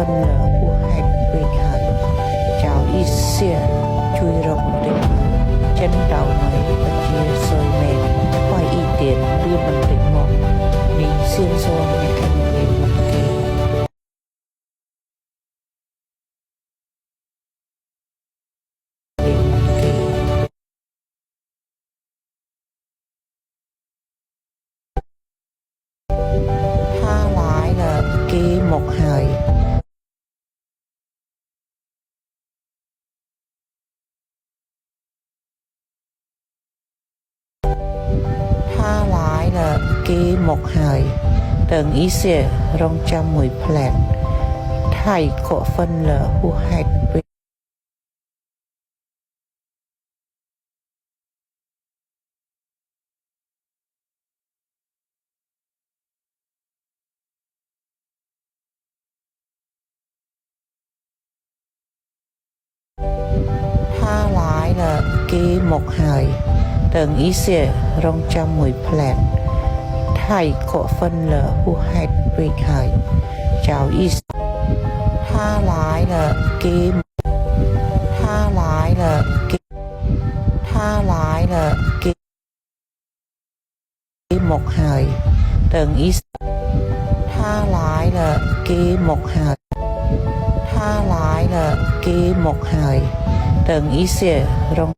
phân là u hạch về hại chào y xia chui rộng tình chân đầu mày và chia sôi mềm quay y tiền đưa bằng tình một mình xiên xôn những anh về một kỳ tha lái là kế một hời tha lái là kế một hời tầng ý xỉa rong trăm mùi phẹn thầy cổ phân là u hạch về tha lái là kế một hời tầng ý xỉa rong trăm mùi phẹn thầy cổ phân là u hạch về hời chào y tha lái là kế tha lái là kế tha lái là kế một hời tầng ý tha lái là kế một hời tha lái là kế một hời tầng ý xỉa rong